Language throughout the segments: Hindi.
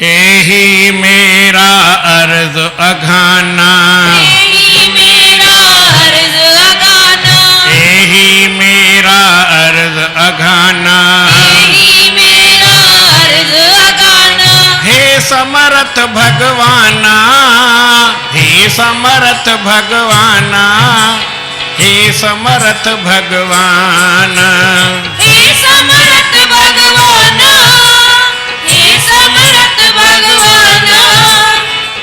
यही मेरा अर्ज अघाना, यही मेरा अर्ज अघाना, यही मेरा अर्ज अघाना, यही मेरा अर्ज अघाना। हे समर्थ भगवाना, हे समर्थ भगवाना, हे समर्थ भगवाना, हे समर्थ भगवाना, हे समर्थ भगवाना,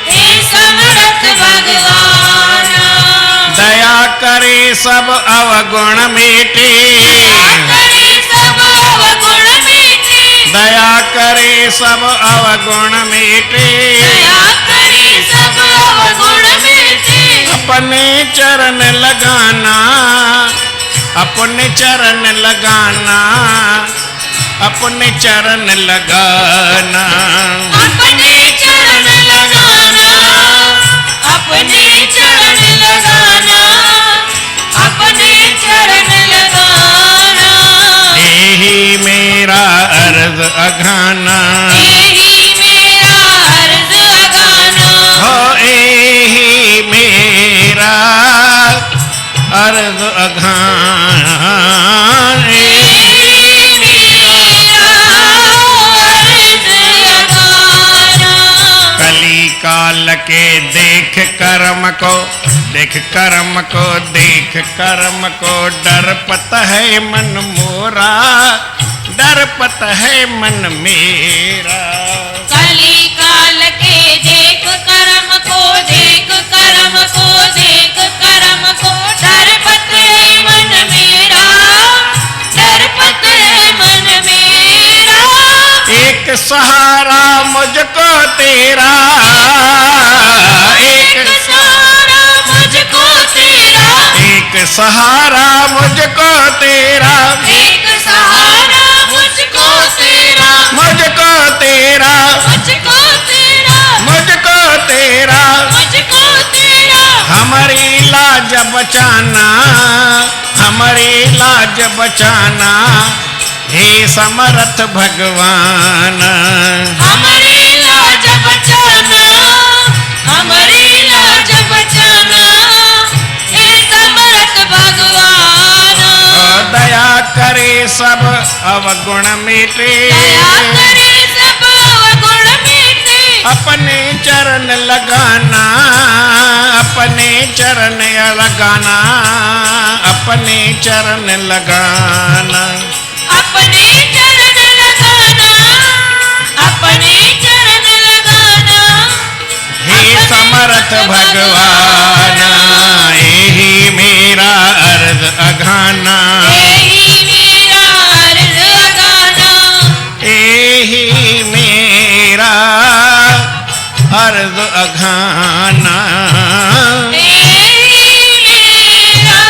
हे समर्थ भगवाना। दया करे सब अवगुण मिटे, करे सब अवगुण मिटे, दया करे सब अवगुण मिटे, दया करे सब अवगुण मिटे। अपने चरण लगाना, अपने चरण लगाना, अपने चरण लगाना, अपने चरण लगाना, अपने चरण लगाना, अपने चरण लगाना। यही मेरा अर्ज अघाना, यही मेरा अर्ज अघाना, हो यही मेरा अर्ज अघाना, यही मेरा अर्ज अघाना। कली काल के देख कर्म को, देख कर्म को, देख कर्म को, डरपत है मन मोरा, डरपत है मन मेरा। कली काल के देख कर्म को, देख कर्म को, देख कर्म को, डरपत है मन मेरा, डरपत है मन मेरा। एक सहारा मुझको तेरा, एक सहारा मुझको तेरा, एक सहारा मुझको तेरा, एक सहारा मुझको तेरा, मुझको तेरा, मुझको तेरा, मुझको तेरा, मुझको तेरा। हमारी लाज बचाना, हमारी लाज बचाना, हे समर्थ भगवान, हमारी लाज बचाना, हमारी लाज बचाना, हे समर्थ भगवान। दया करे सब अवगुण मिटे, दया करे सब अवगुण मिटे, अपने चरण लगाना, अपने चरण लगाना, अपने चरण लगाना, अपने चरण लगाना, अपने चरण लगाना। हे समर्थ भगवान, यही मेरा अर्ज अघाना, यही मेरा अर्ज अघाना, यही मेरा अर्ज अघाना। यही मेरा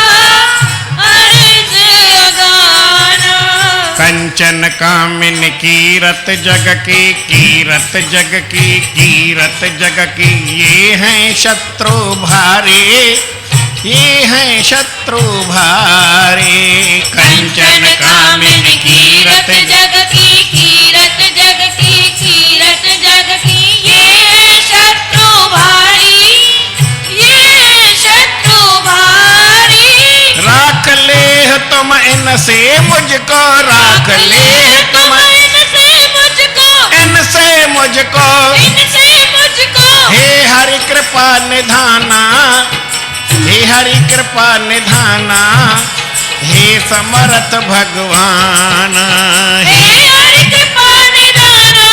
अर्ज अघाना। कंचन कामिन कीरत जग की, कीरत जग की, कीरत जग की, ये हैं शत्रु भारी, ये हैं शत्रु भारी। कंचन कामिन कीरत जग की, कीरत जग की, कीरत जग की, ये शत्रु भारी, ये शत्रु भारी। राख ले तुम इनसे मुझको, राख ले तुम इनसे मुझको, इनसे मुझको, इनसे मुझको। हे हरि कृपा निधाना, हे हरि कृपा निधाना, हे समर्थ भगवान, हे हरि कृपा निधाना,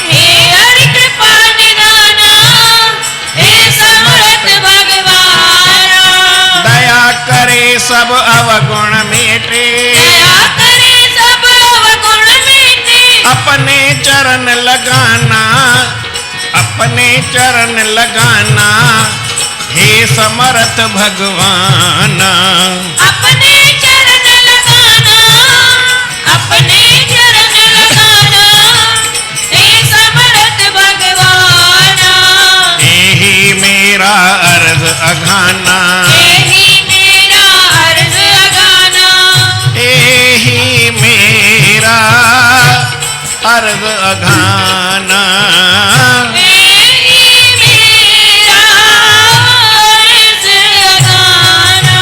हे हरि कृपा निधाना, हे समर्थ भगवान। दया करे सब अवगुण मिटे, दया करे सब अवगुण मिटे, अपने चरण लगाना, अपने चरण लगाना, हे समर्थ भगवान, अपने चरण लगाना, अपने चरण लगाना, हे समर्थ भगवान। यही मेरा अर्ज अघाना, यही मेरा अर्ज अघाना, यही मेरा अर्ज अघाना। यही मेरा अर्ज अगाना।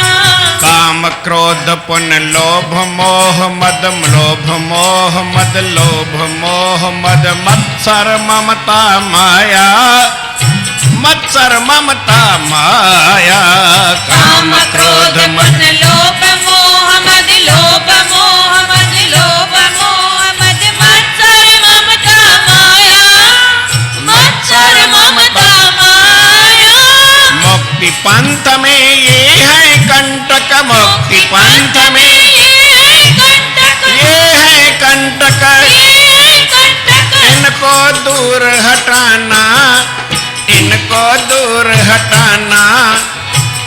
काम क्रोध पुन लोभ मोह मद, लोभ मोह मद, लोभ मोह मद, मत्सर ममता माया, मत्सर ममता माया। काम क्रोध मन लोभ मोह मद, लोभ मोह मद, लोभ मोह मद, मत्सर ममता माया, मत्सर ममता माया। मुक्ति पंथ में ये है कंटक, मुक्ति पंथ में ये है कंटक, ये है कंटक। ये है कंटक। इनको दूर हटाना, इनको दूर हटाना,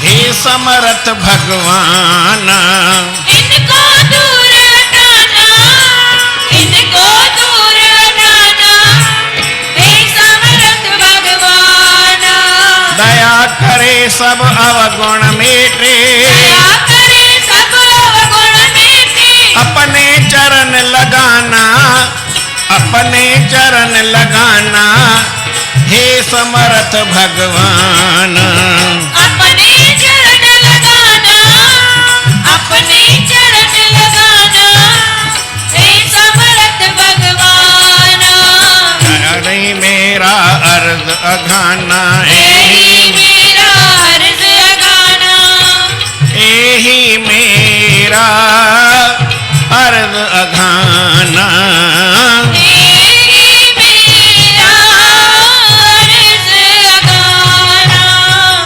हे समर्थ भगवान। इनको दूर हटाना, इनको दूर हटाना, हे समर्थ भगवान। दया करे सब अवगुण मेटे, दया करे सब अवगुण मिटे। अपने चरण लगाना, अपने चरण लगाना, हे समर्थ भगवान। अपने चरण लगाना, अपने चरण लगाना, हे समर्थ भगवान। नहीं मेरा अर्ज अघाना, यही मेरा अर्ज अगाना। यही मेरा अर्ज अघाना। यही मेरा अर्ज अगाना।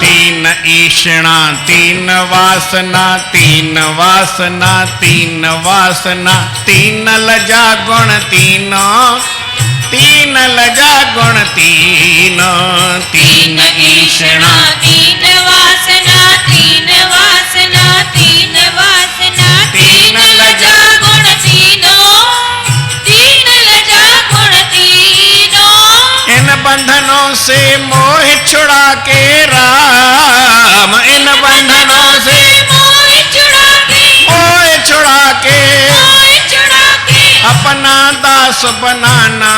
तीन ईषणा तीन वासना, तीन वासना तीन वासना, तीन लजा गुण तीनों, तीन लजा गुण तीनों। तीन ईषणा तीन वासना, तीन वासना, तीन वासना, तीन लजा गुण तीनों, तीन लजा गुण तीनों। इन बंधनों से मोह छुड़ा के राम, इन बंधनों से मोह छुड़ा के, मोह छुड़ा के, मोह छुड़ा के, अपना दास बनाना,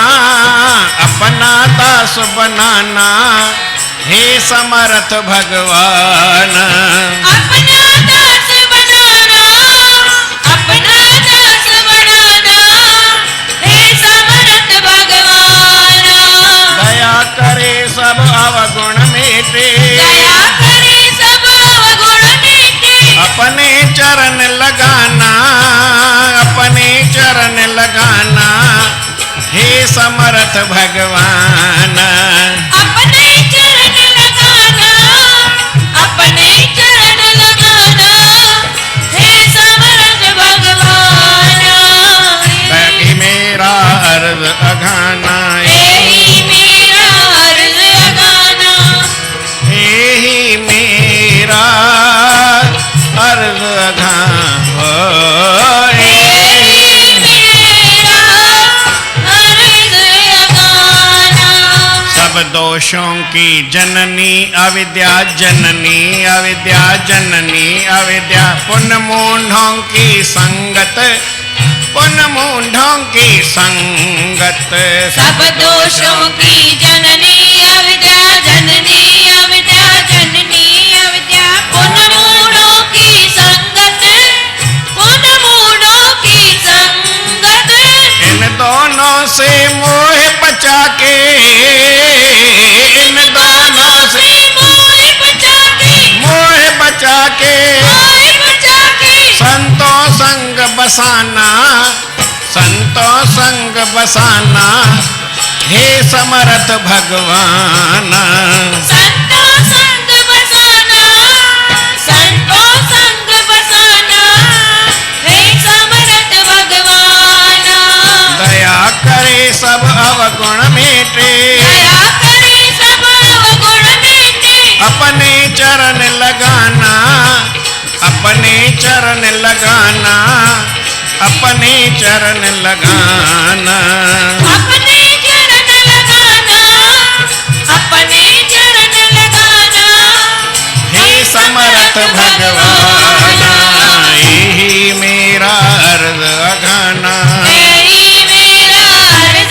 अपना दास बनाना, हे समर्थ भगवान। अपना दास बनाना, अपना दास बनाना, हे समर्थ भगवान। दया करे सब अवगुण मेटे, दया करे सब अवगुण मिटे। अपने चरण लगाना, अपने चरण लगाना, हे समर्थ भगवान। अपने चरण लगाना, अपने चरण लगाना, हे समर्थ भगवान। यही मेरा अर्ज अघाना, यही मेरा अर्ज अगाना। यही मेरा अर्ज अघाना। यही मेरा अर्ज अगाना। सब दोषों की जननी अविद्या, जननी अविद्या, जननी अविद्या, पुन मूढ़ों की संगत, पुन मूढ़ों की संगत। सब दोषों की जननी अविद्या, जननी अविद्या, जननी अविद्या, पुन मूढ़ों की संगत, पुन मूढ़ों की संगत। इन दोनों से मोह बचा के, इन दोनों से मोह बचा के, मोह बचा के, मोह बचा के, संतों संग बसाना, संतों संग बसाना, हे समर्थ भगवान। संतों संग बसाना, संतों संग बसाना, हे समर्थ भगवान। दया करे सब अवगुण मेटे, दया करे सब अवगुण मिटे। अपने चरण लगाना, अपने चरण लगाना, अपने चरण लगाना। अपने चरण लगाना, अपने चरण लगाना, हे समर्थ भगवान। यही मेरा अर्ज अघाना, यही मेरा अर्ज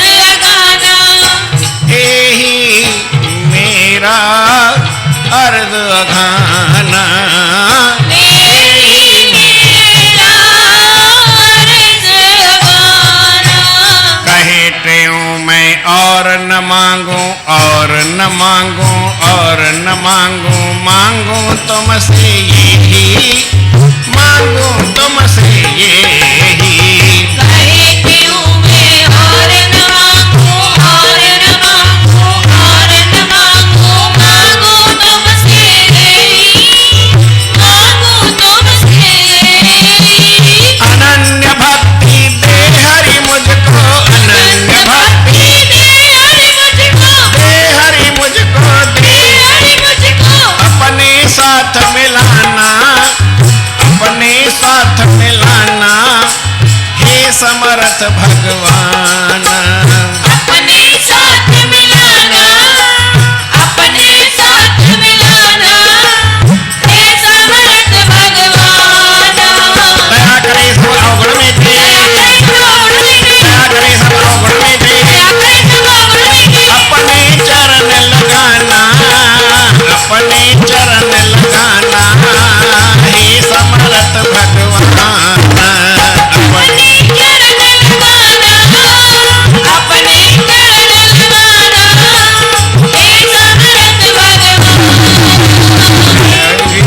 न मांगू और न मांगू और न मांगू, मांगू तुमसे यही, मांगू तुमसे यही। कहे क्यों मैं और न मांगू और न मांगू और न मांगू, मांगू तुमसे यही, मांगू तुमसे यही। अनन्य भक्ति दे हरि मुझको, अनन्य भक्ति दे हरि मुझको, दे हरि मुझको, दे हरि मुझको। अपने साथ मिलाना, अपने साथ मिलाना, हे समर्थ भगवान। अपने साथ मिलाना, अपने साथ मिलाना, हे समर्थ भगवान। दया करे सब अवगुण में दे, दया करे सब अवगुण में दे, अपने चरण लगाना, अपने चरण लगाना, हे समर्थ भगवान। अपने चरण लगाना, अपने चरण लगाना, हे समर्थ भगवान।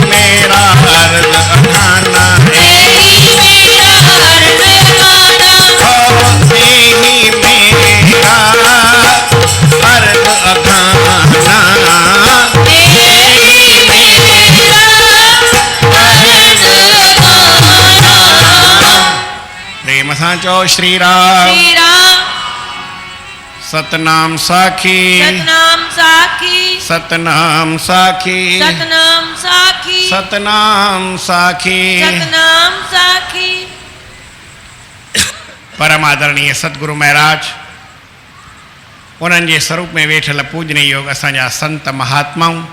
मेरा अर्ज अखाना, तेरी मेरा अर्ज अखाना, तेरी मेरा अर्ज अखाना, तेरी मेरा अर्ज अखाना। प्रेम सां चओ श्री राम। श्री राम सतनाम साखी, सतनाम साखी, सतनाम साखी, सतनाम साखी, सतनाम साखी। सतनाम साखी। परम आदरणीय सतगुरु महाराज, उन्हनि जे स्वरूप में वेठल पूजनीय योग असांजा संत महात्माऊं,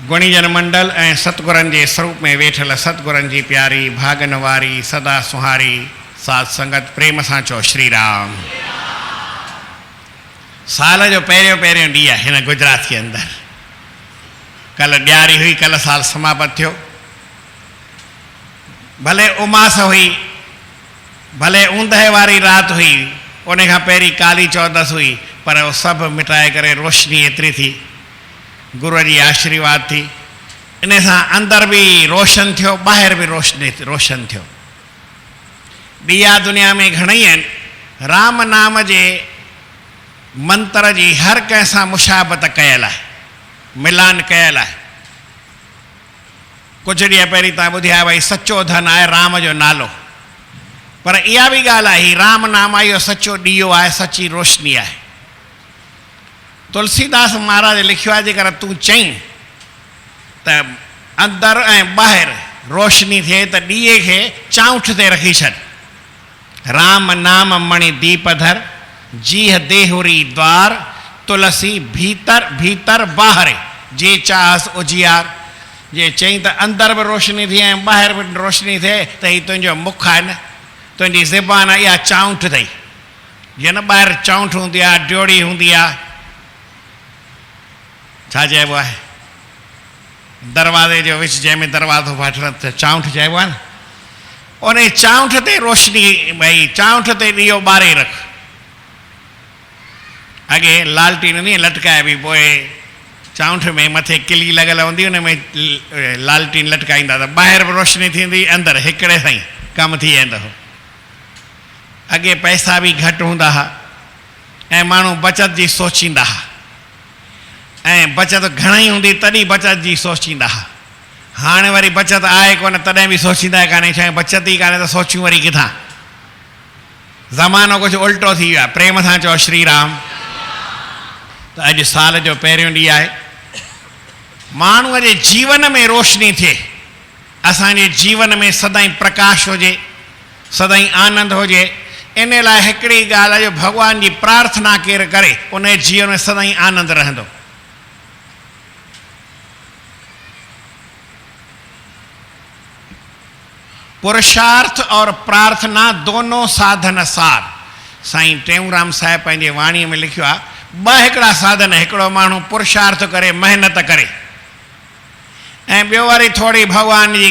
गुणीजन मंडल ऐं सतगुरनि जे स्वरूप में वेठल सतगुरनि जी प्यारी भागन वारी सदा सुहारी साध संगत, प्रेम सां चओ श्री राम। साल जो पहिरियों पहिरियों ॾींहुं आहे हिन गुजरात के अंदर। कल्ह ॾियारी हुई, कल्ह साल समाप्त थियो। भले उमास हुई, भले ऊंदहि वारी राति हुई, उन खां पहिरीं काली चौदस हुई, पर उहो सभु मिटाए करे रोशनी एतिरी थी, गुरूअ जी आशीर्वाद थी। इन सां अंदरि बि रोशन थियो, ॿाहिरि बि रोशन थियो। ॾिया दुनिया में घणेई आहिनि। राम नाम जे मंत्र जी हर कंहिं सां मुशाबत कयल आहे, मिलान कयल आहे। कुझु ॾींहं पहिरीं तव्हां ॿुधिया भई सचो धन आहे राम जो नालो, पर इहा बि ॻाल्हि आहे, ही राम नाम इहो सचो ॾीओ आहे, सची रोशनी आहे। तुलसीदास महाराज लिखियो आहे, जेकर तूं चईं त अंदरि ऐं ॿाहिरि रोशनी थिए त ॾीए खे चाउठ ते रखी छॾ। राम नाम मणि दीप धर, जीह देहुरी द्वार, तुलसी भीतर भीतर ॿाहिरि, जे चाहस उजियार। जे चईं त अंदरि बि रोशनी थिए ऐं ॿाहिरि बि रोशनी थिए त हीउ तुंहिंजो मुख आहे न, तुंहिंजी ज़बान आहे, इहा चाउठ अथई। जीअं न ॿाहिरि चाउठ हूंदी आहे, ड्योड़ी हूंदी आहे, छा चइबो आहे, दरवाज़े जो विच जंहिंमें दरवाज़ो फाटल त चाउठ चइबो आहे न। उन चाउठ ते रोशनी, भई चाउठ ते ॾीओ ॿारे रख। अॻे लालटीन हूंदी लटकाए बि, पोइ चाउठ में मथे किली लॻल हूंदी, उन में लालटीन लटकाईंदा त ॿाहिरि बि रोशनी थींदी, अंदरि हिकिड़े सां ई कमु थी वेंदो हो। अॻे पैसा बि घटि हूंदा हुआ ऐं माण्हू बचति जी सोचींदा हुआ, ऐं बचति घणई हूंदी तॾहिं बचति जी सोचींदा हुआ। हाणे वरी बचति आहे कोन, तॾहिं बि सोचींदा कान्हे, छा बचति ई कान्हे त सोचियूं वरी किथां। ज़मानो कुझु उल्टो थी वियो आहे। प्रेम सां चओ श्री राम। त अॼु साल जो पहिरियों ॾींहुं आहे। माण्हूअ जे जीवन में रोशनी थिए, असांजे जीवन में सदाईं प्रकाश हुजे, सदाईं आनंद हुजे, इन लाइ हिकिड़ी ॻाल्हि आहे जो भॻवान जी प्रार्थना केरु करे उन जे जीवन में सदाईं आनंद रहंदो। पुरुषार्थ और प्रार्थना दोनों साधन सार। साईं टेऊंराम साहिब पंहिंजे वाणीअ में लिखियो आहे, ॿ हिकिड़ा साधन, हिकिड़ो माण्हू पुरुषार्थ करे, महिनत करे, ऐं ॿियो वरी थोरी भॻवान जी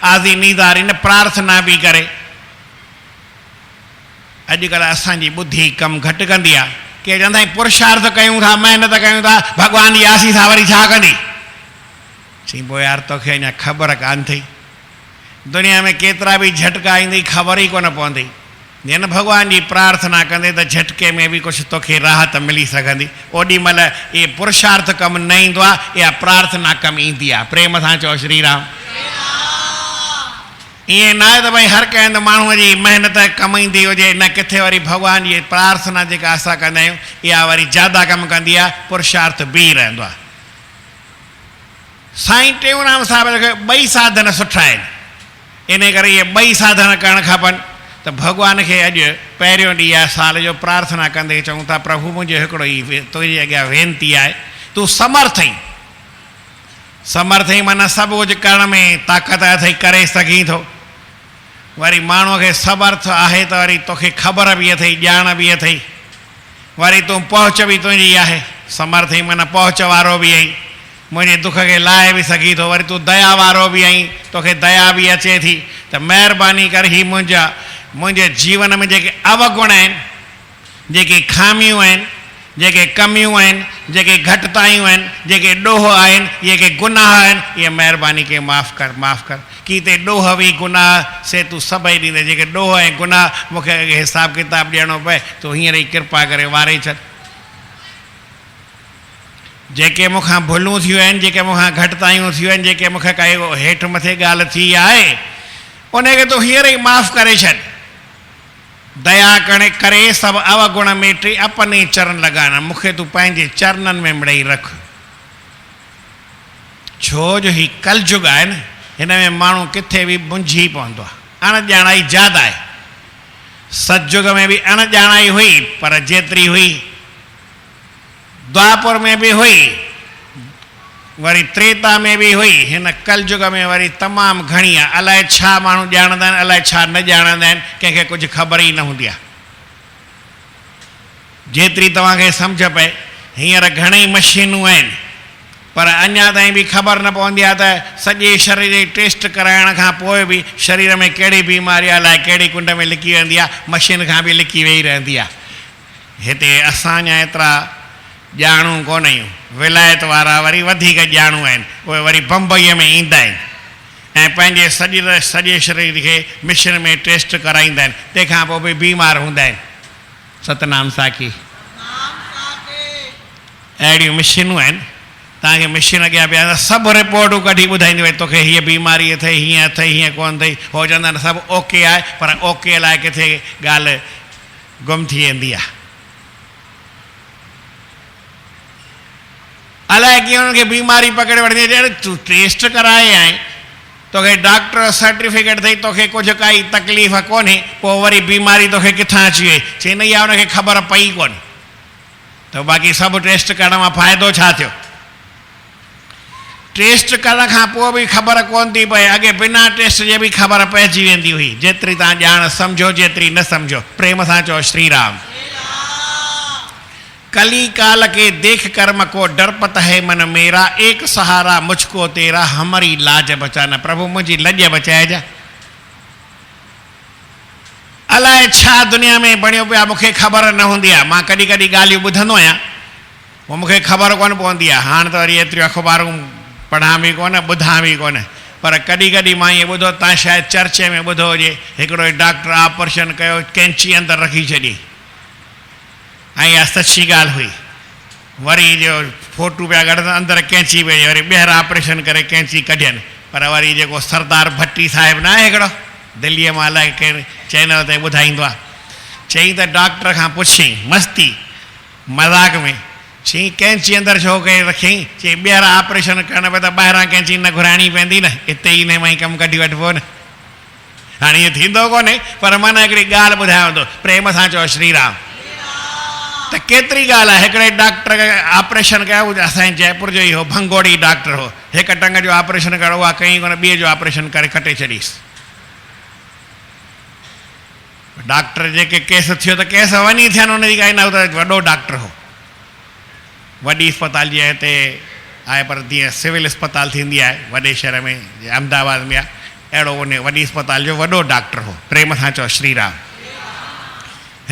आज़ी नीदारी न प्रार्थना बि करे। अॼुकल्ह असांजी ॿुधी कमु घटि कंदी आहे। के चवंदा आहिनि पुरुषार्थ कयूं था, महिनत कयूं था, भॻवान जी आसी सां वरी छा कंदी? चई पोइ यार तोखे अञा ख़बर कान अथई, दुनिया में केतिरा बि झटका ईंदई ख़बर ई कोन पवंदी। जीअं न भॻवान जी प्रार्थना कंदे त झटके में बि कुझु तोखे राहत मिली सघंदी। ओॾी महिल इहे पुरुषार्थ कमु न ईंदो आहे, इहा प्रार्थना कमु ईंदी आहे। प्रेम सां चओ श्री राम। ईअं न आहे त भई हर कंहिं माण्हूअ जी महिनत कमु ईंदी हुजे, न किथे वरी भॻवान जी प्रार्थना जेका असां कंदा आहियूं इहा वरी ज़्यादा कमु कंदी आहे, पुरुषार्थ बीह रहंदो आहे। साईं टेऊंराम साहिब खे ॿई साधन सुठा आहिनि, इन करे इहे ॿई साधन करणु खपनि। त भॻवान खे अॼु पहिरियों ॾींहुं आहे साल जो प्रार्थना कंदे चऊं था प्रभु मुंहिंजो हिकिड़ो ई तुंहिंजे अॻियां वेनती आहे, तूं समर्थ आहीं। समर्थ आहीं माना सभु कुझु करण में ताक़त अथई, करे सघीं थो। वरी माण्हूअ खे समर्थ आहे त वरी तोखे ख़बर बि अथई, ॼाण बि अथई, वरी तूं पहुच बि तुंहिंजी आहे। समर्थ आहीं माना पहुच वारो बि आहीं, मुंहिंजे दुख खे लाहे बि सघी थो। वरी तूं दया वारो बि आहीं, तोखे दया बि अचे थी। त महिरबानी कर ही मुंहिंजे जीवन में जेके अवगुण आहिनि, जेके खामियूं आहिनि, जेके कमियूं आहिनि, जेके घटितायूं आहिनि, जेके ॾोह आहिनि, जेके गुनाह आहिनि, इहे महिरबानी के माफ़ु कर, माफ़ु कर। की ते ॾोह बि गुनाह से तूं सभई ॾींदे, जेके ॾोह ऐं गुनाह मूंखे हिसाब किताब ॾियणो पए तूं हींअर ई कृपा करे वारे छॾ। जेके मूंखां भुलूं थियूं आहिनि, जेके मूंखां घटितायूं थियूं आहिनि, जेके मूंखे काई हेठि मथे ॻाल्हि थी आहे उनखे तूं हींअर ई माफ़ु करे छॾ। दया करे सभु अवगुण मेटे अपने चरण लॻाइण, मूंखे तूं पंहिंजे चरणनि में मिड़ेई रख। छो जो ही कलयुग आहे न, हिन में माण्हू किथे बि मुंझी पवंदो आहे, अणॼाणाई ज़्यादा आहे। सतयुग में बि अणॼाणाई हुई पर जेतिरी हुई, द्वापर में भी हुई, वरी त्रेता में भी हुई, हिन कलयुग में वरी तमामु घणी आहे। अलाए छा माण्हू ॼाणंदा आहिनि, अलाए छा न ॼाणंदा आहिनि, कंहिंखे कुझु ख़बर ई न हूंदी आहे। जेतिरी तव्हांखे सम्झ पए हींअर घणेई मशीनूं आहिनि, पर अञा ताईं बि ख़बर न पवंदी आहे त सॼे शरीर जी टेस्ट कराइण खां पोइ बि शरीर में कहिड़ी बीमारी अलाए कहिड़ी कुंड में लिकी वेंदी आहे, मशीन खां बि लिकी वेही रहंदी आहे। हिते असांजा एतिरा ॼाणू कोन आहियूं, विलायत वारा वरी वधीक ॼाणू आहिनि, उहे वरी बम्बईअ में ईंदा आहिनि ऐं पंहिंजे सॼे शरीर खे मिशन में टेस्ट कराईंदा आहिनि, तंहिंखां पोइ बि बीमार हूंदा आहिनि। सतनाम साखी अहिड़ियूं मशीनूं आहिनि, तव्हांखे मशीन अॻियां पिया सभु रिपोर्टूं कढी ॿुधाईंदियूं भई तोखे हीअ बीमारी अथई, हीअं अथई, हीअं कोन अथई। हो चवंदा आहिनि सभु ओके आहे, पर ओके लाइ किथे ॻाल्हि गुम थी वेंदी आहे। अलाए कीअं हुनखे बीमारी पकड़े वठंदी आहे। तूं टेस्ट कराए आहीं, तोखे डॉक्टर सर्टिफिकेट अथई, तोखे कुझु काई तकलीफ़ कोन्हे, पोइ वरी बीमारी तोखे किथां अची वई? चई न इहा हुनखे ख़बर पई कोन, त बाक़ी सभु टेस्ट करण मां फ़ाइदो छा थियो? टेस्ट करण खां पोइ बि ख़बर कोन थी पए, अॻे बिना टेस्ट जे बि ख़बर पइजी वेंदी हुई। जेतिरी तव्हां ॼाण सम्झो, जेतिरी न सम्झो। प्रेम सां चओ श्री राम। कली काल के देख कर्म को डरपत है मन मेरा, एक सहारा मुझको तेरा हमारी लाज बचाना। प्रभु मुझी लज बचाइजा। अलाए छा दुनिया में बणियो पिया, मूंखे ख़बर न हूंदी आहे। मां कॾहिं कॾहिं ॻाल्हियूं ॿुधंदो आहियां, पोइ मूंखे ख़बर कोन पवंदी आहे। हाणे त वरी एतिरियूं अख़बारूं पढ़ां बि कोन, ॿुधां बि कोन, पर कॾहिं कॾहिं मां ईअं ॿुधो, तव्हां शायदि चर्चे में ॿुधो हुजे, हिकिड़ो डॉक्टर ऑपरेशन कयो, कैंची अंदरि रखी छॾी, ऐं इहा सची ॻाल्हि हुई। वरी जो फोटू पिया कढनि, अंदरि कैंची पई, वरी ॿीहर ऑपरेशन करे कैंची कढियनि। पर वरी जेको सरदार भट्टी साहिबु न आहे हिकिड़ो, दिल्लीअ मां अलाए कहिड़े चैनल ते ॿुधाईंदो आहे, चई त डॉक्टर खां पुछियईं मस्ती मज़ाक में, चई कैंची अंदरि छो करे रखियईं? चई ॿीहर ऑपरेशन करणु पए त ॿाहिरां कैंची न घुराइणी पवंदी न, हिते ई हिन मां ई कमु कढी वठिबो न। हाणे इहो थींदो कोन्हे, पर माना हिकिड़ी ॻाल्हि ॿुधायांव थो, प्रेम सां चओ श्री राम। त केतिरी ॻाल्हि आहे। हिकिड़े डॉक्टर खे ऑपरेशन कयो, असांजे जयपुर जो ई हो, भंगोड़ी डॉक्टर हो, हिकु टंग जो ऑपरेशन कयो, उहा कई कोन, ॿिए जो ऑपरेशन करे कटे छॾीसि। डॉक्टर जेके केस थियो त केस वञी थियनि, हुनजी काई न, त वॾो डॉक्टर हो, वॾी अस्पताल जी हिते आहे, पर जीअं सिविल अस्पताल थींदी आहे वॾे शहर में, अहमदाबाद में आहे, अहिड़ो उन वॾी अस्पताल जो वॾो डॉक्टर हो। प्रेम सां चओ श्री राम।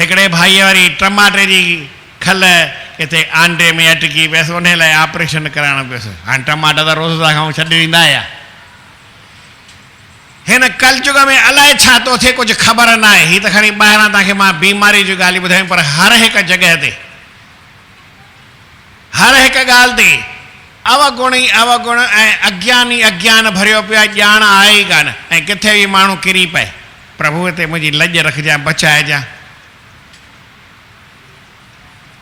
हिकिड़े भाईअ वरी टमाटे जी खल किथे आंडे में अटकी पियसि, उन लाइ ऑपरेशन कराइणो पियुसि। हाणे टमाटा त रोज़ था खाऊं, छॾे ॾींदा या? हिन कलयुग में अलाए छा थो थिए, कुझु ख़बर न आहे। हीअ त खणी ॿाहिरां तव्हांखे मां बीमारी जी ॻाल्हियूं ॿुधायूं, पर हर हिकु जॻह ते, हर हिकु ॻाल्हि ते अवगुण ई अवगुण ऐं अज्ञान ई अज्ञान भरियो पियो आहे, ॼाण आहे ई कान। ऐं किथे बि माण्हू किरी पए, प्रभु हिते मुंहिंजी लॼ रखजांइ, बचाइजांइ।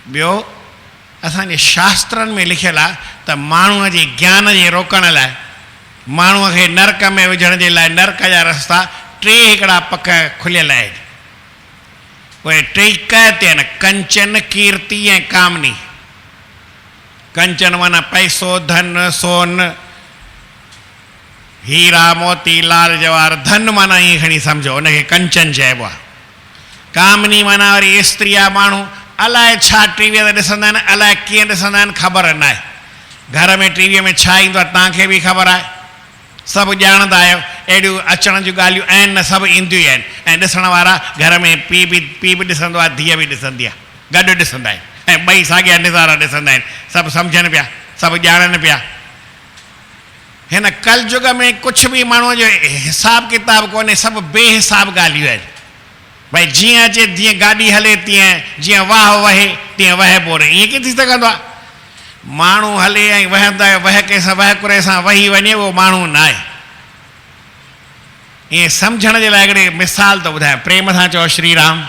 ॿियो, असांजे शास्त्रनि में लिखियलु आहे त माण्हूअ जे ज्ञान जे रोकण लाइ, माण्हूअ खे नरक में विझण जे लाइ नरक जा रस्ता टे हिकिड़ा पक खुलियल आहिनि। उहे टे क ते आहिनि, कंचन, कीर्ति ऐं कामनी। कंचन माना पैसो, धन, सोन, हीरा, मोती, लाल जवाहर। धन माना ईअं खणी सम्झो, उनखे कंचन चइबो आहे। कामनी माना वरी स्त्री आहे। माण्हू अलाए छा टीवीअ ते ॾिसंदा आहिनि, अलाए कीअं ॾिसंदा आहिनि, ख़बर न आहे। घर में टीवीअ में छा ईंदो आहे तव्हांखे बि ख़बर आहे, सभु ॼाणंदा आहियो। अहिड़ियूं अचण जूं ॻाल्हियूं आहिनि न, सभु ईंदियूं आहिनि। ऐं ॾिसण वारा घर में पीउ बि ॾिसंदो आहे, धीअ बि ॾिसंदी आहे, गॾु ॾिसंदा आहिनि। ऐं ॿई साॻिया निज़ारा ॾिसंदा आहिनि, सभु सम्झनि पिया, सभु ॼाणनि पिया। हिन कलयुग में कुझु बि माण्हूअ जो हिसाब किताब कोन्हे, सभु बेहिसाब ॻाल्हियूं आहिनि। भई जीअं अचे, जीअं गाॾी हले तीअं, जीअं वाह वहे तीअं वहे पोइ ईअं कीअं थी सघंदो आहे? माण्हू हले ऐं वहंदा वहके सां वहकुरे सां वही वञे, उहो माण्हू न आहे। ईअं सम्झण जे लाइ हिकिड़ी मिसाल थो ॿुधायां, प्रेम सां चओ श्री राम।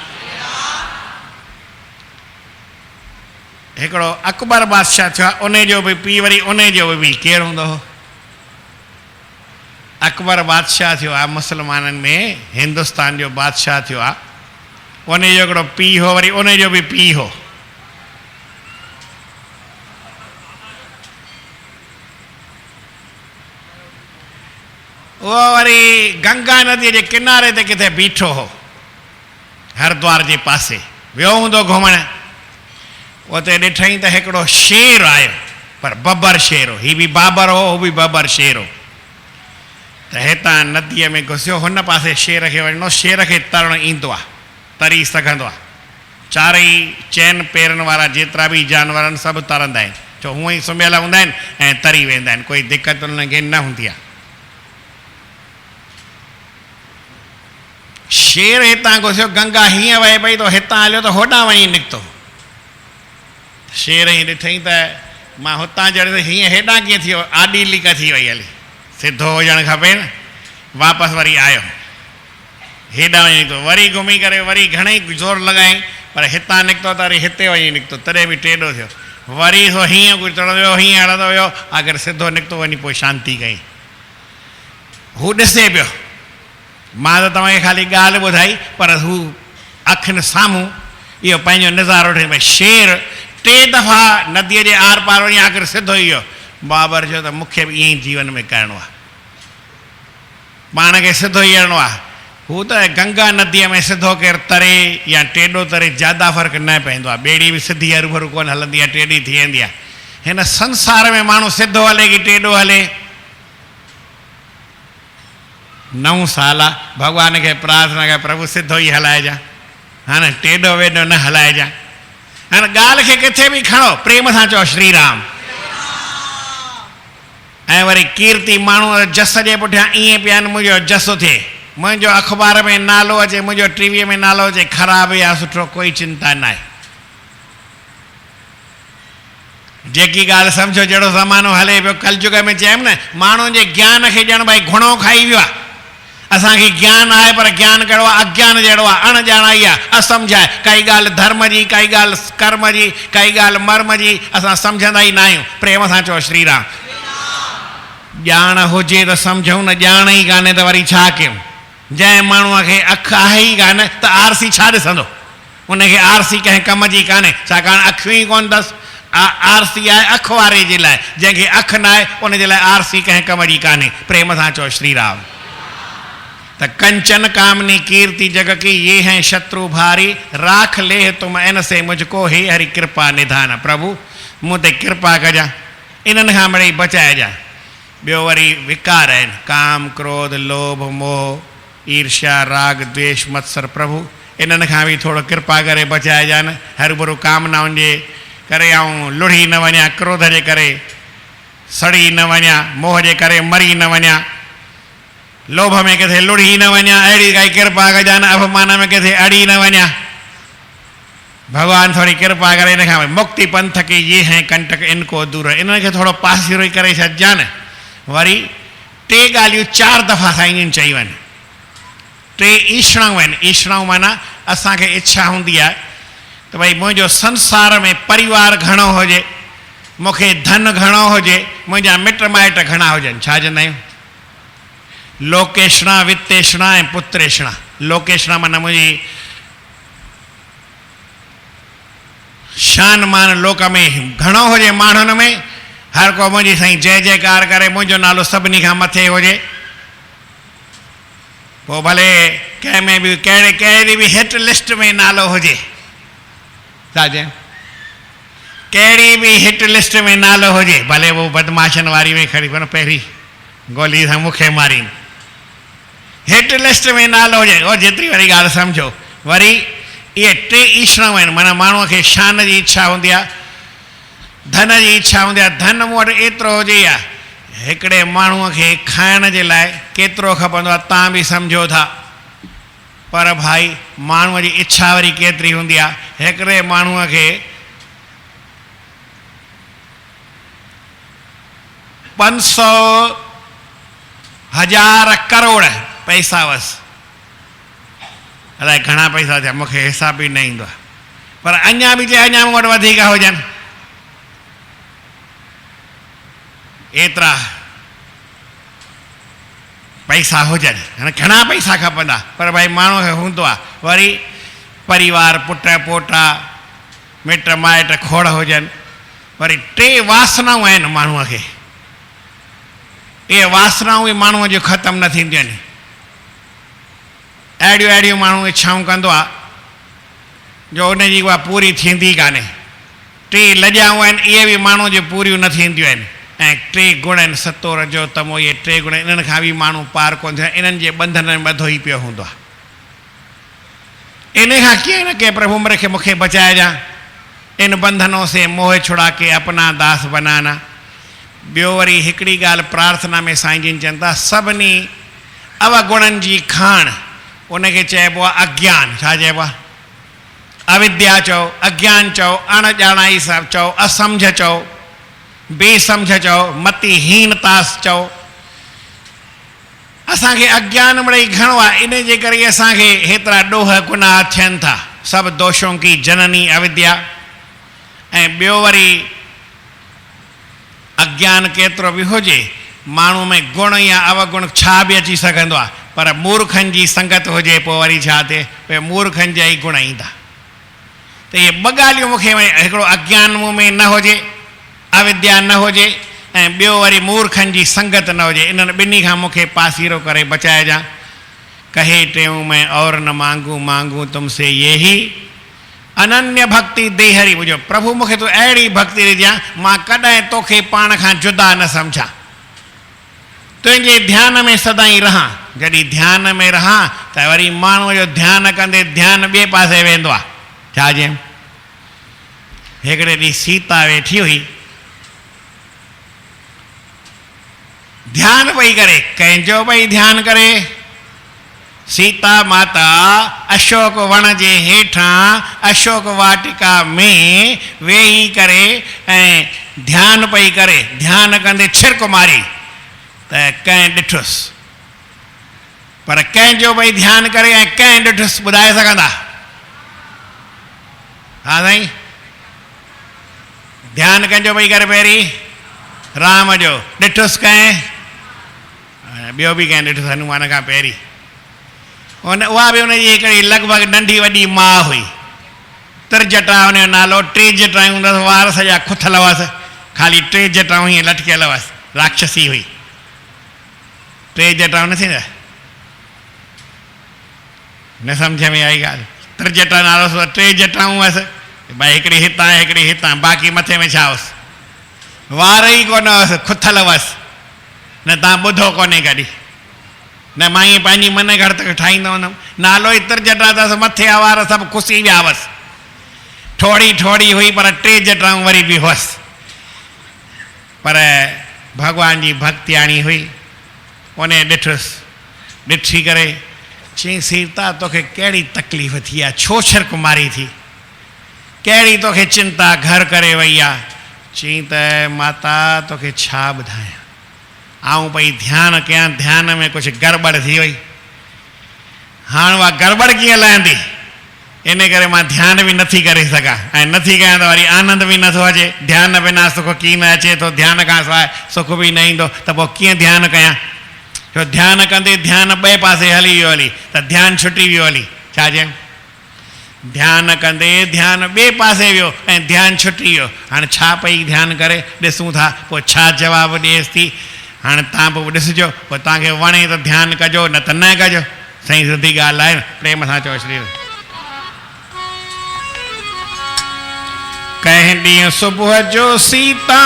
हिकिड़ो अकबर बादशाह थियो आहे, उन जो बि पीउ वरी उन जो बि केरु हूंदो हो? अकबर बादशाह थियो आहे मुस्लमाननि में, हिंदुस्तान जो बादशाह थियो आहे। उन जो हिकिड़ो पीउ हो, वरी उन जो बि पीउ हो। उहो वरी गंगा नदीअ जे किनारे ते किथे बीठो हो, हरिद्वार जे पासे वियो हूंदो घुमण। उते ॾिठईं त हिकिड़ो शेर आयो, पर बबर शेर हो। हीउ बि बाबर हो, हू बि बबर शेर हो। त हितां नदीअ में घुसियो, हुन पासे शेर खे वञिणो। शेर खे तरणु ईंदो आहे, तरी सघंदो आहे। चारई चइनि पेरनि वारा जेतिरा बि जानवर आहिनि सभु तरंदा आहिनि, छो हूअं ई सुम्हियल हूंदा आहिनि ऐं तरी वेंदा आहिनि, कोई दिक़त उनखे न हूंदी आहे। शेर हितां घुसियो, गंगा हीअं वहे पई, तो हितां हलियो त होॾां वञी निकितो। शेर ई ॾिठईं त मां हुतां चढ़ी हीअं हेॾां कीअं थी वियो, आॾी लीक थी वई, हली सिधो हुजणु खपे न। वापसि वरी आयो, हेॾां वञी निकितो, वरी घुमी करे वरी घणेई ज़ोर लॻाई, पर हितां निकितो त वरी हिते वञी निकितो, तॾहिं बि टेॾो थियो। वरी सो हीअं कुझु चढ़ंदो वियो, हीअं हलंदो वियो, अगरि सिधो निकितो वञी पोइ शांती कई। हू ॾिसे पियो, मां त तव्हांखे ख़ाली ॻाल्हि ॿुधाई, पर हू अखियुनि साम्हूं इहो पंहिंजो नज़ारो ॾिठईं। भई शेर टे दफ़ा नदीअ जे आर पार वञी आख़िर सिधो ई वियो। बाबर चयो त मूंखे बि ईअं ई जीवन में करिणो आहे, पाण खे सिधो ई हलणो आहे। हू त गंगा नदीअ में सिधो केरु तरे या टेॾो तरे, ज़्यादा फ़र्क़ु न पवंदो आहे। ॿेड़ी बि सिधी हरू भरू कोन हलंदी आहे, टेॾी थी वेंदी आहे। हिन संसार में माण्हू सिधो हले की टेॾो हले? 9 साल आहे, भॻवान खे प्रार्थना कयो प्रभु सिधो ई हलाइजां, हाणे टेॾो वेॾो न हलाइजां। हाणे ॻाल्हि खे किथे बि खणो, प्रेम सां चओ श्री राम। ऐं वरी कीर्ति, माण्हू जस जे पुठियां ईअं पिया आहिनि, मुंहिंजो जस थिए, मुंहिंजो अख़बार में नालो अचे, मुंहिंजो टीवीअ में नालो अचे, ख़राबु या सुठो कोई चिंता न आहे। जेकी ॻाल्हि सम्झो, जहिड़ो ज़मानो हले पियो कलयुग में, चयमि न माण्हुनि जे ज्ञान खे ॼण भई घुणो खाई वियो आहे। असांखे ज्ञान आहे, पर ज्ञान कहिड़ो आहे? अज्ञान जहिड़ो आहे, अणॼाणाई आहे, असमझ आहे। काई ॻाल्हि धर्म जी, काई ॻाल्हि कर्म जी, काई ॻाल्हि मर्म जी, असां सम्झंदा ई न आहियूं। प्रेम सां चओ श्री राम। ॼाण हुजे त सम्झूं, न ॼाण ई कान्हे त वरी छा कयूं? जंहिं माण्हूअ खे अखि आहे ई कान त आरसी छा ॾिसंदो? उनखे आरसी कंहिं कम जी कान्हे, छाकाणि अखियूं ई कोन अथसि। आरसी आहे अखि वारे जे लाइ, जंहिंखे अखि न आहे उनजे लाइ आरसी कंहिं कम जी कान्हे। प्रेम सां चओ श्री राम। त कंचन कामनी कीर्ति जग की ये हैं शत्रु भारी, राख ले तुम इनसे मुझको हे हरि कृपा निधान। प्रभु मूं ते कृपा कजां, इन्हनि खां मिड़ई बचाइजां। ॿियो वरी विकार आहिनि, काम क्रोध लोभ मोह, ईर्ष्या राग द्वेष मत्सर प्रभु इन्हनि खां बि थोरो कृपा करे बचाइजानि। हर बुरो कामनाउनि जे करे ऐं लुढ़ी न वञा, क्रोध जे करे सड़ी न वञा, मोह जे करे मरी न वञा, लोभ में किथे लुढ़ी न वञा, अहिड़ी काई कृपा कजानि, अपमान में किथे अड़ी न वञा। भगवान थोड़ी कृपा करे इन खां मुक्ति पंथ की ये हैं कंटक इनको दूर, इन्हनि खे थोरो पासीरो ई करे छॾिजानि। वरी टे ॻाल्हियूं 4 दफ़ा साईं जन चयूं आहिनि। 3 ईष्णाऊं आहिनि। ईष्णाऊं माना असांखे इच्छा हूंदी आहे त भई मुंहिंजो संसार में परिवार घणो हुजे, मूंखे धन घणो हुजे, मुंहिंजा मिट माइट घणा हुजनि। छा चवंदा आहियूं? लोकेशणा वित्तेषणा ऐं पुत्रेषणा। लोकेशणा माना मुंहिंजी शान मान लोक में घणो हुजे, माण्हुनि में हर को मुंहिंजी साईं जय जयकार करे, मुंहिंजो नालो सभिनी खां मथे हुजे। पोइ भले कंहिं में बि कहिड़ी बि हिट लिस्ट में नालो हुजे, छा चए, कहिड़ी बि हिट लिस्ट में नालो हुजे, भले वो बदमाशनि वारी में खड़ी वञो, पहिरीं गोली सां मूंखे मारीनि, हिट लिस्ट में नालो हुजे, उहो जेतिरी वरी ॻाल्हि सम्झो। वरी इहे 3 ईष्णाऊं आहिनि। माना माण्हूअ खे शान जी इच्छा हूंदी आहे, धन जी इच्छा हूंदी आहे, धन मूं वटि एतिरो हुजे या हिकिड़े माण्हूअ खे खाइण जे लाइ केतिरो खपंदो आहे तव्हां बि सम्झो था। पर भाई माण्हूअ जी इच्छा वरी केतिरी हूंदी आहे। हिकिड़े माण्हूअ खे 500,000 करोड़ पैसा वस, अलाए घणा पैसा थिया, मूंखे हिसाब बि न ईंदो आहे, पर अञा बि चए अञा मूं वटि वधीक हुजनि। एतिरा पैसा हुजनि, हाणे घणा पैसा खपंदा, पर भाई माण्हूअ खे हूंदो आहे। वरी परिवार पुट पोटा मिट माइट खोड़ हुजनि। वरी 3 वासनाऊं आहिनि माण्हूअ खे। इहे वासनाऊं बि माण्हूअ जूं ख़तमु न थींदियूं आहिनि। अहिड़ियूं अहिड़ियूं माण्हू इच्छाऊं कंदो आहे जो उनजी उहा पूरी थींदी कान्हे। 3 लॼाऊं आहिनि, इहे बि माण्हूअ जूं पूरियूं न थींदियूं आहिनि। ऐं 3 गुण आहिनि, सतो रजो तमो, इहे 3 गुण, इन्हनि खां बि माण्हू पार कोन थियो, इन्हनि जे बंधन में ॿधो ई पियो हूंदो आहे। इन खां कीअं न के प्रभु मूंखे बचाइजां, इन बंधनों से मोह छुड़ा के अपना दास बनाना। ॿियो वरी हिकिड़ी ॻाल्हि प्रार्थना में साईं जिन चवनि था, सभिनी अवगुणनि जी खाण, उनखे चइबो आहे अज्ञान। छा चइबो आहे? अविद्या चओ, अज्ञान चओ, अणॼाणाई चओ, असमझ चओ, बेसमझ चओ, मतिहीनता चओ। असांखे अज्ञान मिड़ई घणो आहे, इन जे करे असांखे हेतिरा ॾोह गुनाह थियनि था। सभु दोषों की जननी अविद्या। ऐं ॿियो वरी अज्ञान केतिरो बि हुजे, माण्हू में गुण या अवगुण छा बि अची सघंदो आहे, पर मूर्खनि जी संगत हुजे पोइ वरी छा थिए, भई मूर्खनि जा ई गुण ईंदा। त इहे 2 ॻाल्हियूं मूंखे, हिकिड़ो अज्ञान मूं में न हुजे, अविद्या न हुजे, ऐं ॿियो वरी मूर्खनि जी संगत न हुजे। इन्हनि ॿिन्ही खां मूंखे पासीरो करे बचाइजां। कहे टेऊं मैं और न मांगू, मांगू तुमसे ये ही अनन्य भक्ति दे हरि। मुंहिंजो प्रभु मूंखे तूं अहिड़ी भक्ति ॾिजां, मां कॾहिं तोखे पाण खां जुदा न सम्झां, तुंहिंजे ध्यान में सदाई रहां। जॾहिं ध्यान में रहां त वरी माण्हूअ जो ध्यानु कंदे ध्यानु ॿिए पासे वेंदो आहे। छा चयमि? हिकिड़े ॾींहुं सीता वेठी हुई, ध्यान पई करे, कंहिंजो पई ध्यानु करे? सीता माता अशोक वण जे हेठां अशोक वाटिका में वेही करे ऐं ध्यानु पई करे, ध्यानु कंदे छिरक मारी त कंहिं ॾिठुसि, पर कंहिंजो पई ध्यानु करे ऐं कंहिं ॾिठुसि, ॿुधाए सघंदा? हा साईं, ध्यानु कंहिंजो पई करे? पहिरीं राम जो, ॾिठुसि कंहिं, ॿियो बि कंहिं ॾिठुसि हनुमान खां पहिरीं। उहा बि उनजी हिकिड़ी लॻभॻि नंढी वॾी माउ हुई, त्रिजटा हुनजो नालो। 3 जटायूं हूंदसि, वार सॼा खुथल हुअसि, ख़ाली 3 जटाऊं हीअं लटकियल हुअसि, राक्षसी हुई। 3 जटाऊं न थींदा, न सम्झ में आई ॻाल्हि? त्रिजटा नालो 3 जटाऊं हुअसि, भाई हिकिड़ी हितां हिकिड़ी हितां, बाक़ी मथे में छा हुअसि? वार ई कोन हुअसि, खुथल हुअसि। न तव्हां ॿुधो कोन्हे कॾहिं? न मां ईअं पंहिंजी मन घड़ तक ठाहींदो हुअमि नालो ई तिरजटा अथसि मथे आवार सभु खुसी विया हुअसि ठोड़ी ठोड़ी हुई पर 3 जटाऊं वरी बि हुअसि पर भॻवान जी भक्ति आणी हुई उन ॾिठुसि ॾिठी करे चई सीता तोखे कहिड़ी तकलीफ़ थी आहे छो शर्कुमारी थी कहिड़ी तोखे चिंता घर करे वई आहे चई त माता तोखे छा ॿुधायां आऊं पई ध्यानु कयां ध्यान में कुझु गड़बड़ थी वई हाणे उहा गड़बड़ कीअं लहंदी इन करे मां ध्यानु बि नथी करे सघां ऐं नथी कयां त वरी आनंद बि नथो अचे ध्यानु बिना सुख कीअं न अचे थो ध्यानु खां सवाइ सुख बि न ईंदो त पोइ कीअं ध्यानु कयां छो ध्यानु कंदे ध्यानु ॿिए पासे हली वियो हली त ध्यानु छुटी वियो हली छा चयां ध्यानु कंदे ध्यानु ॿिए पासे वियो ऐं ध्यानु छुटी वियो हाणे छा पई ध्यानु करे ॾिसूं था पोइ छा जवाबु ॾिएसि थी हाणे तव्हां पोइ ॾिसिजो पोइ तव्हांखे वणे त ध्यानु कजो न त न कजो साईं सिधी ॻाल्हि आहे प्रेम सां चओ श्री कंहिं ॾींहुं सुबुह जो सीता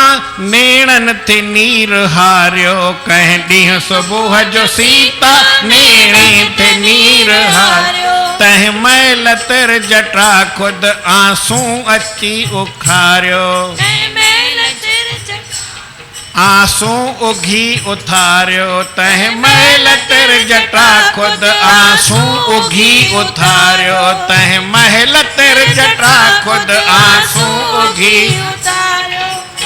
नेणनि ते नीर हारियो कंहिं ॾींहुं सुबुह जो सीता नेणे ते नीर हारियो तंहिं महिल तिर जटा ख़ुदि आंसू अची उखारियो आंसू उघी उथारियो तंहिं महिल तिर जटा ख़ुदि आंसू उघी उथारियो तंहिं महिल तिर जटा ख़ुदि आंसू उघी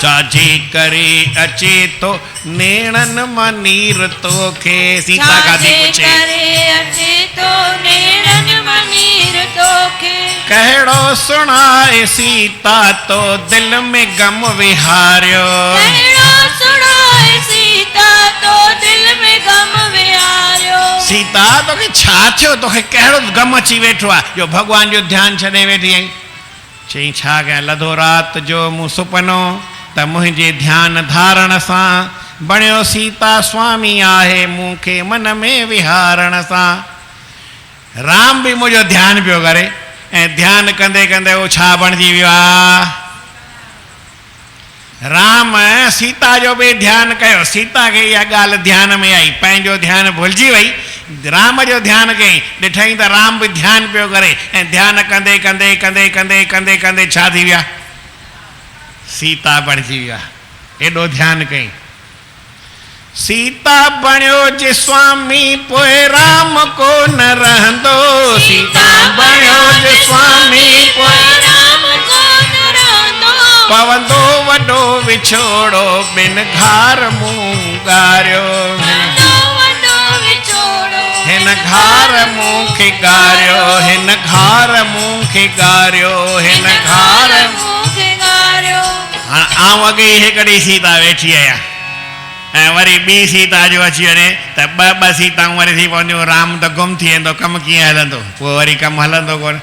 चाची करे अचे तो नेणनि मां नीर तोखे सीता का दी पुछे कहिड़ो सुणाए सीता तो दिल में गम विहारियो सीता तोखे छा थियो तोखे कहिड़ो गम अची वेठो आहे जो भॻवान जो ध्यानु छॾे वेठी आहीं चई छा कयां लधो राति जो मूं सुपनो त मुंहिंजे ध्यानु धारण सां बणियो सीता स्वामी आहे मूंखे मन में विहारण सां राम बि मुंहिंजो ध्यानु पियो करे ऐं ध्यानु कंदे कंदे उहो छा बणिजी वियो आहे राम सीता जो बि ध्यानु कयो सीता खे इहा ॻाल्हि ध्यानु में आई पंहिंजो ध्यानु भुलिजी वई राम जो ध्यानु कयईं ॾिठईं त राम बि ध्यानु पियो करे ऐं ध्यानु कंदे कंदे कंदे कंदे कंदे कंदे छा थी विया सीता बणिजी विया एॾो ध्यानु कयईं सीता बणियो जे स्वामी पोइ राम को न रहंदो सीता बणियो जे स्वामी पोइ पवंदो वॾो विछोड़ो ॿिन घार मूं ॻारियो हिन घार मूंखे ॻारियो हिन घार मूंखे ॻारियो हिन घार हाणे आउं अॻे हिकिड़ी सीता वेठी आहियां ऐं वरी ॿी सीता जो अची वञे त ॿ सीताऊं वरी थी पवंदियूं राम त गुम थी वेंदो कमु कीअं हलंदो पोइ वरी कमु हलंदो कोन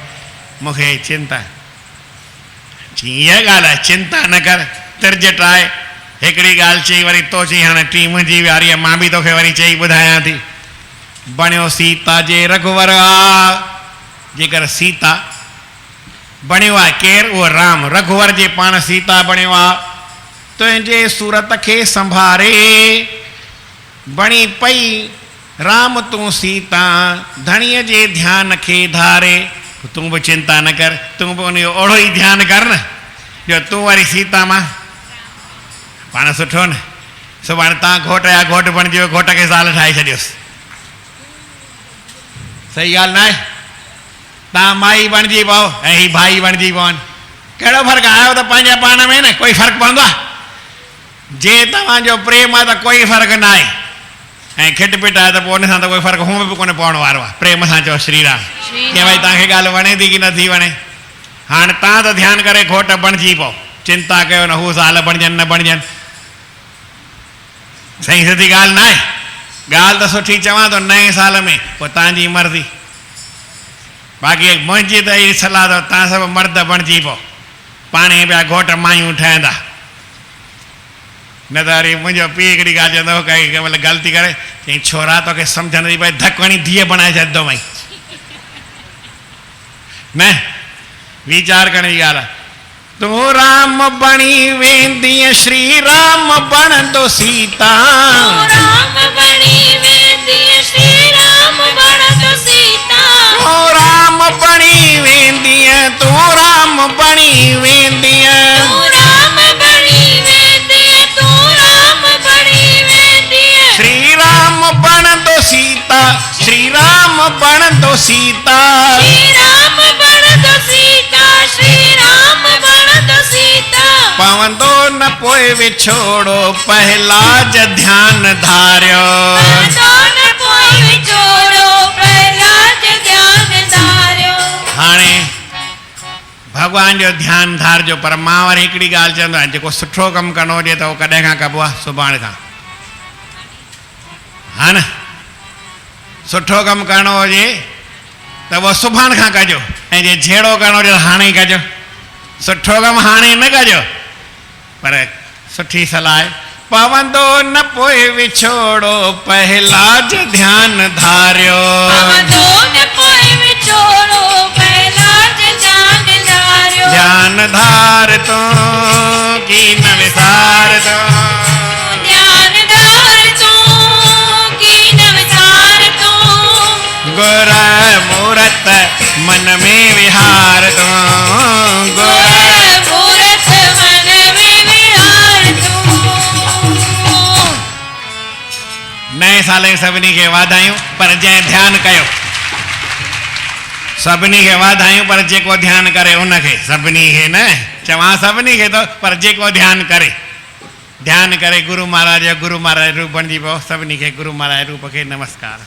मूंखे चिंता इहा ॻाल्हि आहे चिंता न कर तिरजट आहे हिकिड़ी ॻाल्हि चई वरी तो चई हाणे टी मुंहिंजी वारी आहे मां बि तोखे वरी चई ॿुधायां थी बणियो सीता जे रघुवर आहे जेकर सीता बणियो आहे केरु उहो राम रघुवर जे पाण सीता बणियो आहे तुंहिंजे सूरत खे संभारे बणी पई राम तूं सीता धणीअ जे ध्यान खे धारे तूं बि चिंता न कर तूं बि उन जो ओड़ो ई ध्यानु कर न जो तूं वरी सीता मां पाण सुठो न सुभाणे तव्हां घोट या घोट बणिजी वियो घोट खे ज़ाल ठाहे छॾियोसि सही ॻाल्हि न आहे तव्हां माई बणिजी पओ ऐं ही भाई बणिजी पवनि कहिड़ो फ़र्क़ु आयो त पंहिंजे पाण में न कोई फ़र्क़ु पवंदो आहे जे तव्हांजो प्रेम आहे त कोई फ़र्क़ु न आहे ऐं खिट पिट आहे त पोइ उन सां त कोई फ़र्क़ु हूअं बि कोन पवण वारो आहे प्रेम सां चओ श्री राम कीअं भई तव्हांखे ॻाल्हि वणे थी की नथी वणे हाणे तव्हां त ध्यानु करे घोट बणिजी पओ चिंता कयो न हू ज़ाल बणिजनि न बणिजनि सही सिधी ॻाल्हि न आहे ॻाल्हि त सुठी चवां थो नए साल में पोइ तव्हांजी मर्ज़ी बाक़ी मुंहिंजी त इहा सलाह अथव तव्हां सभु मर्द बणिजी पओ पाणे पिया घोट मायूं ठहंदा न त वरी मुंहिंजो पीउ हिकिड़ी ॻाल्हि चवंदो काई कंहिं महिल ग़लती करे चई छोरा तोखे सम्झ नथी पए धक हणी धीअ बणाए छॾंदो मई न वीचार करण जी ॻाल्हि आहे तूं राम बणी वेंदीअ श्री राम बणंदो सीता राम बणी वेंदीअ श्री बणंदो सीता तूं राम बणी वेंदीअ तूं राम बणी वेंदीअ तू राम बणी वेंदीअ तू राम बणी वेंदीअ श्री राम बणंदो सीता श्री राम बणंदो सीता श्री राम बणंदो सीता श्री राम बणंदो सीता पवंदो न पोइ विछोड़ो पहलाज ध्यान धारियो दोन पोइ विछोड़ो प्रहलाद ध्यान धारियो हाणे भगवान जो ध्यान धारजो पर मां वरी हिकिड़ी ॻाल्हि चवंदो आहियां जेको सुठो कमु करिणो हुजे त उहो कॾहिं खां कबो आहे सुभाणे खां हा न सुठो कमु करिणो हुजे त उहो सुभाणे खां कजो ऐं जे जहिड़ो करिणो हुजे त हाणे ई कजो सुठो कमु हाणे न कजो पर सुठी सलाह आहे पवंदो न पोइ विछोड़ो पहलाज ध्यान धारियो पवंदो न पोइ विछोड़ो प्रहलाद ध्यान धारियो ध्यान धार तो की न विसार तो ध्यान धार तूं की न विसार तूं गुर मूरत मन में विहार तो गुर मूरत मन में विहार तूं नए साल जी सभिनी खे वाधायूं पर जंहिं ध्यानु कयो सभिनी खे वाधायूं पर जेको ध्यानु करे उनखे सभिनी खे न चवां सभिनी खे थो पर जेको ध्यानु करे गुरु महाराज जो रूप बणिजी पियो सभिनी खे गुरु महाराज रूप खे नमस्कार।